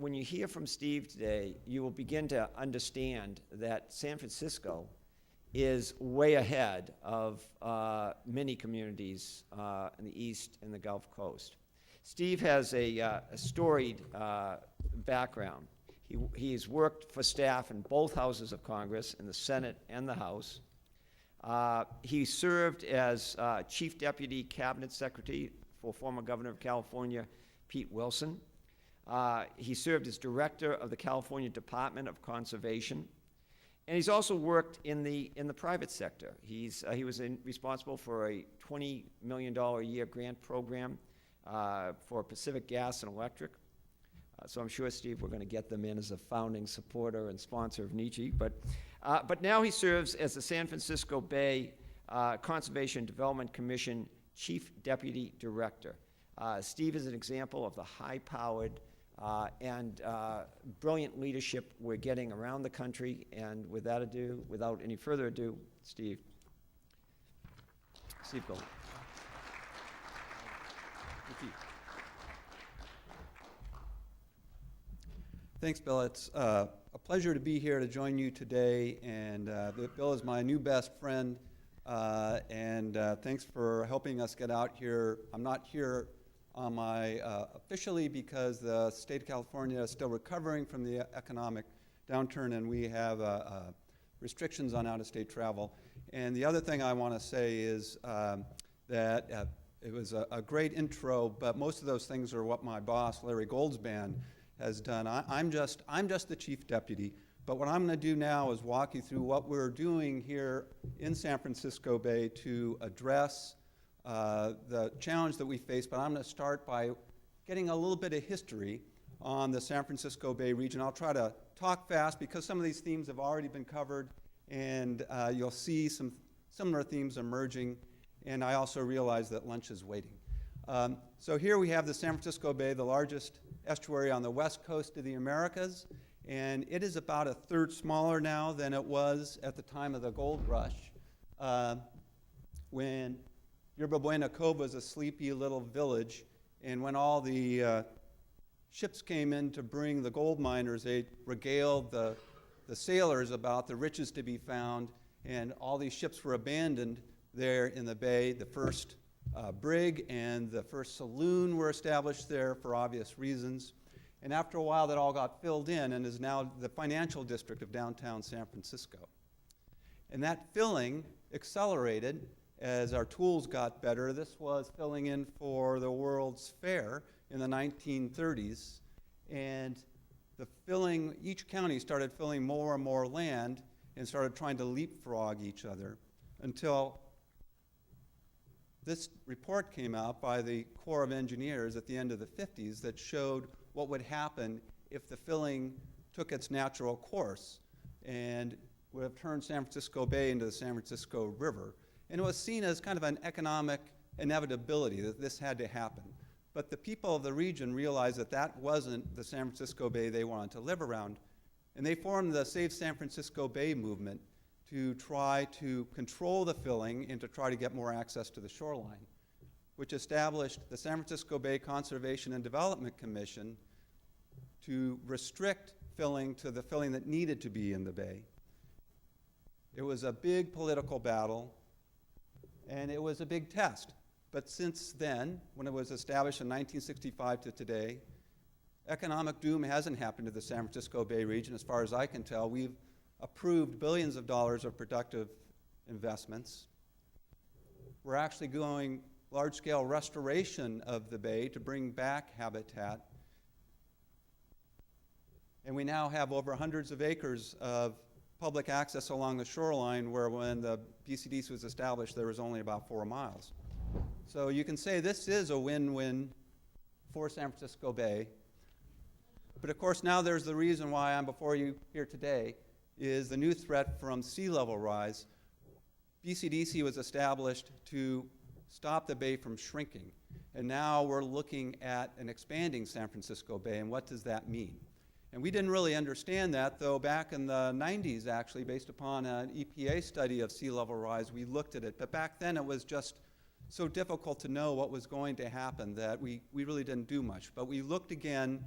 when you hear from Steve today, you will begin to understand that San Francisco is way ahead of many communities in the East and the Gulf Coast. Steve has a storied background. He's worked for staff in both houses of Congress, in the Senate and the House. He served as Chief Deputy Cabinet Secretary for former Governor of California, Pete Wilson. He served as Director of the California Department of Conservation. And he's also worked in the private sector. He was responsible for a $20 million a year grant program for Pacific Gas and Electric. So I'm sure, Steve, we're going to get them in as a founding supporter and sponsor of Nietzsche. But now he serves as the San Francisco Bay Conservation Development Commission Chief Deputy Director. Steve is an example of the high-powered and brilliant leadership we're getting around the country. And without any further ado, Steve. Steve Gold. Thank you. Thanks, Bill. It's a pleasure to be here to join you today. And Bill is my new best friend. And thanks for helping us get out here. I'm not here on my officially because the state of California is still recovering from the economic downturn, and we have restrictions on out-of-state travel. And the other thing I want to say is that it was a great intro, but most of those things are what my boss, Larry Goldsband, has done. I'm just the chief deputy, but what I'm going to do now is walk you through what we're doing here in San Francisco Bay to address the challenge that we face. But I'm going to start by getting a little bit of history on the San Francisco Bay region. I'll try to talk fast because some of these themes have already been covered, and you'll see some similar themes emerging. And I also realize that lunch is waiting. So here we have the San Francisco Bay, the largest estuary on the west coast of the Americas, and it is about a third smaller now than it was at the time of the gold rush, when Yerba Buena Cove was a sleepy little village, and when all the ships came in to bring the gold miners, they regaled the sailors about the riches to be found, and all these ships were abandoned there in the bay. The first brig and the first saloon were established there for obvious reasons. And after a while, that all got filled in and is now the financial district of downtown San Francisco. And that filling accelerated as our tools got better. This was filling in for the World's Fair in the 1930s. And each county started filling more and more land and started trying to leapfrog each other until this report came out by the Corps of Engineers at the end of the 50s that showed what would happen if the filling took its natural course and would have turned San Francisco Bay into the San Francisco River. And it was seen as kind of an economic inevitability that this had to happen. But the people of the region realized that that wasn't the San Francisco Bay they wanted to live around. And they formed the Save San Francisco Bay movement to try to control the filling and to try to get more access to the shoreline, which established the San Francisco Bay Conservation and Development Commission to restrict filling to the filling that needed to be in the bay. It was a big political battle, and it was a big test. But since then, when it was established in 1965 to today, economic doom hasn't happened to the San Francisco Bay region. As far as I can tell, we've approved billions of dollars of productive investments. We're actually going large-scale restoration of the bay to bring back habitat. And we now have over hundreds of acres of public access along the shoreline, where when the PCDC was established, there was only about 4 miles. So you can say this is a win-win for San Francisco Bay. But of course, now there's the reason why I'm before you here today, is the new threat from sea level rise. BCDC was established to stop the bay from shrinking. And now we're looking at an expanding San Francisco Bay, and what does that mean? And we didn't really understand that, though back in the 90s, actually, based upon an EPA study of sea level rise, we looked at it. But back then, it was just so difficult to know what was going to happen that we really didn't do much. But we looked again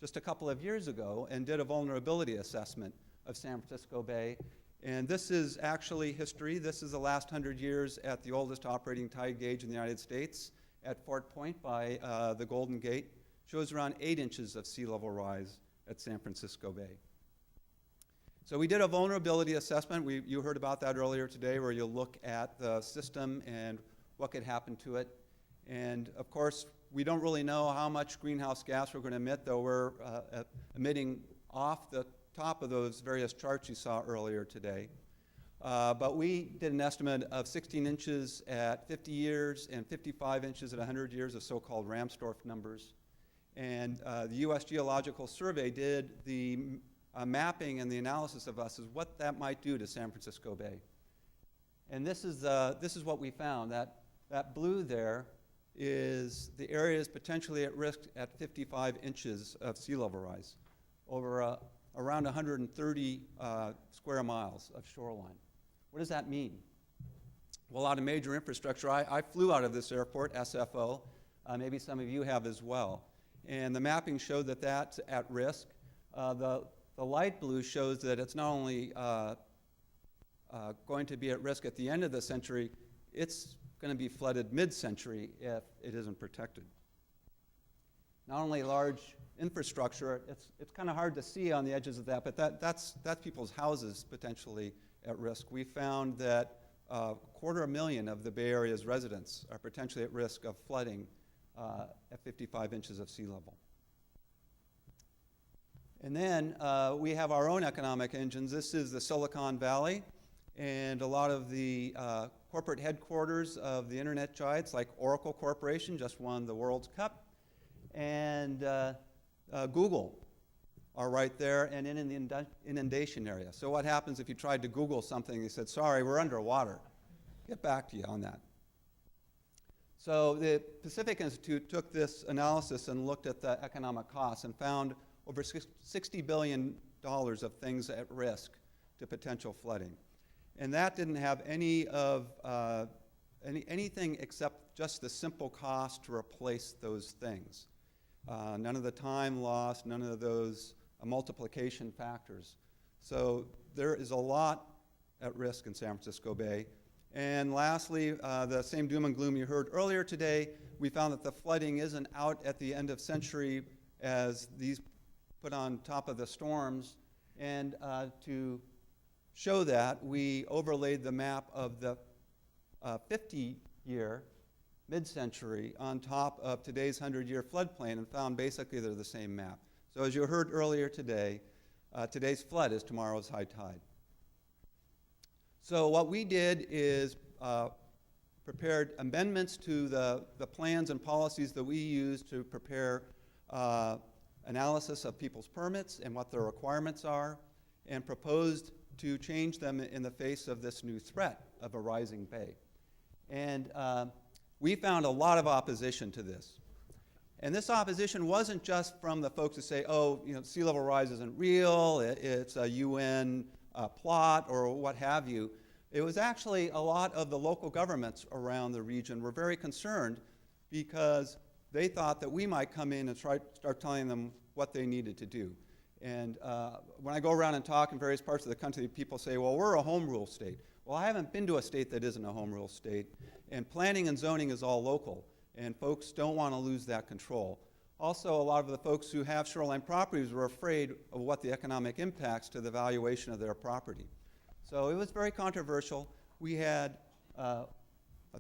just a couple of years ago and did a vulnerability assessment of San Francisco Bay. And this is actually history. This is the last 100 years at the oldest operating tide gauge in the United States at Fort Point by the Golden Gate. Shows around 8 inches of sea level rise at San Francisco Bay. So we did a vulnerability assessment. You heard about that earlier today, where you'll look at the system and what could happen to it. And of course, we don't really know how much greenhouse gas we're going to emit, though we're emitting off the top of those various charts you saw earlier today. But we did an estimate of 16 inches at 50 years and 55 inches at 100 years, the so-called Ramstorff numbers. And the U.S. Geological Survey did the mapping and the analysis of us as what that might do to San Francisco Bay. And this is what we found. That blue there is the areas potentially at risk at 55 inches of sea level rise over around 130 square miles of shoreline. What does that mean? Well, a lot of major infrastructure. I flew out of this airport, SFO. Maybe some of you have as well. And the mapping showed that that's at risk. The light blue shows that it's not only going to be at risk at the end of the century, it's going to be flooded mid-century if it isn't protected. Not only large infrastructure, it's kind of hard to see on the edges of that, but that's people's houses potentially at risk. We found that 250,000 of the Bay Area's residents are potentially at risk of flooding at 55 inches of sea level. And then we have our own economic engines. This is the Silicon Valley, and a lot of the corporate headquarters of the internet giants, like Oracle Corporation, just won the World's Cup, and Google are right there and in the inundation area. So what happens if you tried to Google something, they said, sorry, we're underwater. Get back to you on that. So the Pacific Institute took this analysis and looked at the economic costs and found over $60 billion of things at risk to potential flooding. And that didn't have anything except just the simple cost to replace those things. None of the time lost, none of those multiplication factors. So there is a lot at risk in San Francisco Bay. And lastly, the same doom and gloom you heard earlier today, we found that the flooding isn't out at the end of century as these put on top of the storms. And to show that, we overlaid the map of the 50-year mid-century on top of today's 100-year floodplain and found basically they're the same map. So as you heard earlier today, today's flood is tomorrow's high tide. So what we did is prepared amendments to the plans and policies that we use to prepare analysis of people's permits and what their requirements are, and proposed to change them in the face of this new threat of a rising bay. And we found a lot of opposition to this. And this opposition wasn't just from the folks who say, oh, sea level rise isn't real, it's a UN plot or what have you. It was actually a lot of the local governments around the region were very concerned because they thought that we might come in and start telling them what they needed to do. And when I go around and talk in various parts of the country, people say, well, we're a home rule state. Well, I haven't been to a state that isn't a home rule state, and planning and zoning is all local, and folks don't want to lose that control. Also, a lot of the folks who have shoreline properties were afraid of what the economic impacts to the valuation of their property. So it was very controversial. We had a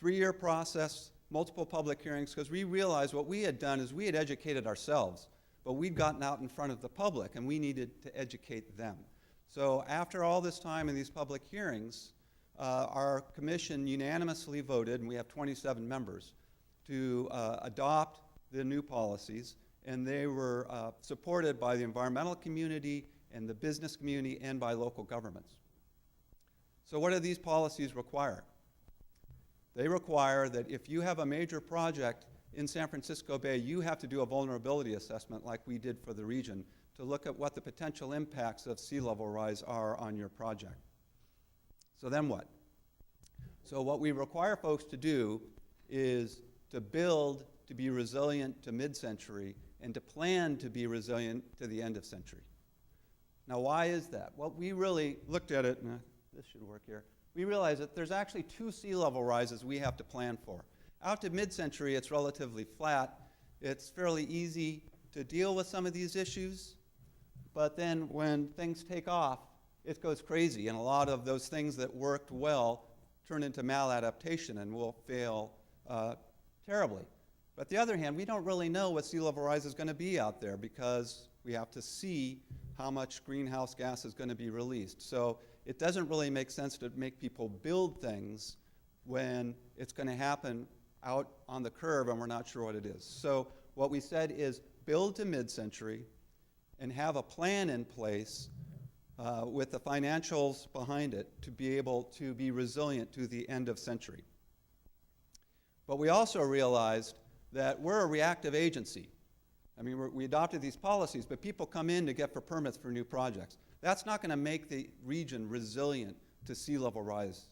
3-year process, multiple public hearings, because we realized what we had done is we had educated ourselves, but we'd gotten out in front of the public, and we needed to educate them. So after all this time in these public hearings, our commission unanimously voted, and we have 27 members, to adopt the new policies, and they were supported by the environmental community and the business community and by local governments. So what do these policies require? They require that if you have a major project in San Francisco Bay, you have to do a vulnerability assessment like we did for the region to look at what the potential impacts of sea level rise are on your project. So then what? So what we require folks to do is to build to be resilient to mid-century and to plan to be resilient to the end of century. Now, why is that? Well, we really looked at it, and this should work here. We realized that there's actually 2 sea level rises we have to plan for. Out to mid-century, it's relatively flat. It's fairly easy to deal with some of these issues, but then when things take off, it goes crazy, and a lot of those things that worked well turn into maladaptation and will fail terribly. But on the other hand, we don't really know what sea level rise is going to be out there because we have to see how much greenhouse gas is going to be released. So it doesn't really make sense to make people build things when it's going to happen out on the curve and we're not sure what it is. So what we said is build to mid-century and have a plan in place with the financials behind it to be able to be resilient to the end of century. But we also realized that we're a reactive agency. I mean, we adopted these policies, but people come in to get for permits for new projects. That's not going to make the region resilient to sea level rise.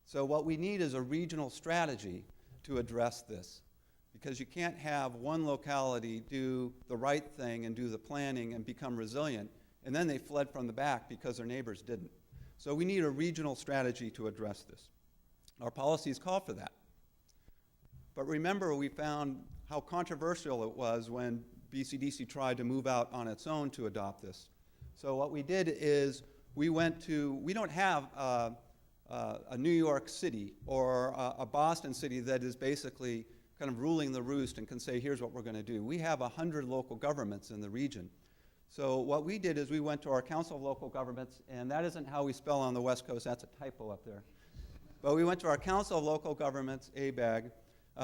So what we need is a regional strategy to address this, because you can't have one locality do the right thing and do the planning and become resilient, and then they fled from the back because their neighbors didn't. So we need a regional strategy to address this. Our policies call for that. But remember, we found how controversial it was when BCDC tried to move out on its own to adopt this. So what we did is we don't have a New York City or a Boston City that is basically kind of ruling the roost and can say, here's what we're going to do. We have 100 local governments in the region. So what we did is we went to our Council of Local Governments, and that isn't how we spell on the West Coast, that's a typo up there. But we went to our Council of Local Governments, ABAG.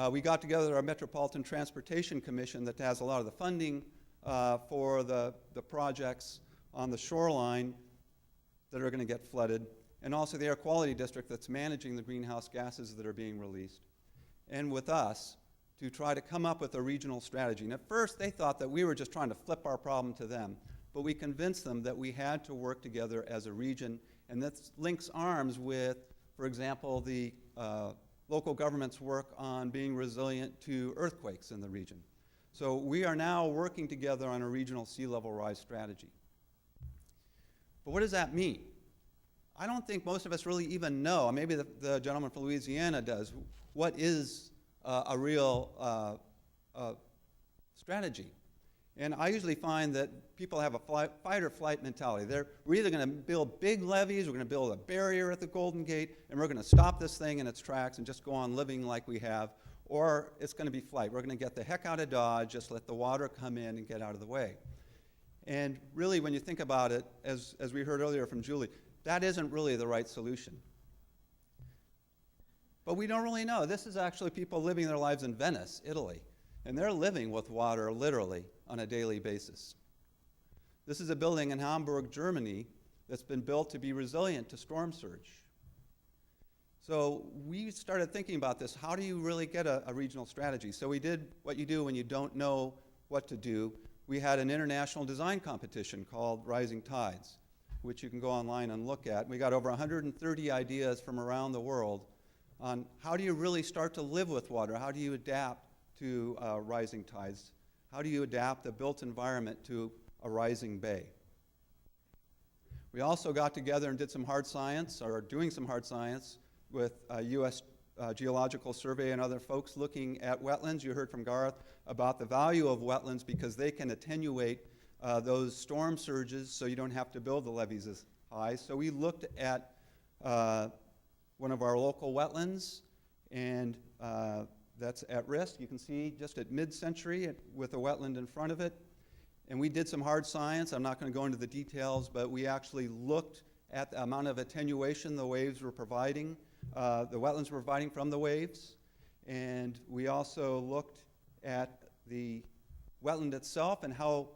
We got together our Metropolitan Transportation Commission that has a lot of the funding for the projects on the shoreline that are going to get flooded, and also the Air Quality District that's managing the greenhouse gases that are being released, and with us to try to come up with a regional strategy. And at first, they thought that we were just trying to flip our problem to them, but we convinced them that we had to work together as a region, and that links arms with, for example, the local government's work on being resilient to earthquakes in the region. So we are now working together on a regional sea level rise strategy. But what does that mean? I don't think most of us really even know, maybe the gentleman from Louisiana does, what is a real strategy. And I usually find that people have a fight or flight mentality. We're either going to build big levees, we're going to build a barrier at the Golden Gate, and we're going to stop this thing in its tracks and just go on living like we have, or it's going to be flight. We're going to get the heck out of Dodge, just let the water come in and get out of the way. And really, when you think about it, as we heard earlier from Julie, that isn't really the right solution. But we don't really know. This is actually people living their lives in Venice, Italy, and they're living with water literally on a daily basis. This is a building in Hamburg, Germany, that's been built to be resilient to storm surge. So we started thinking about this. How do you really get a regional strategy? So we did what you do when you don't know what to do. We had an international design competition called Rising Tides, which you can go online and look at. We got over 130 ideas from around the world on how do you really start to live with water? How do you adapt to rising tides? How do you adapt the built environment to a rising bay? We also got together and did some hard science, or are doing some hard science, with U.S. Geological Survey and other folks looking at wetlands. You heard from Garth about the value of wetlands because they can attenuate those storm surges so you don't have to build the levees as high. So we looked at one of our local wetlands, and that's at risk. You can see just at mid-century with a wetland in front of it. And we did some hard science. I'm not going to go into the details, but we actually looked at the amount of attenuation the waves were providing, the wetlands were providing from the waves. And we also looked at the wetland itself and how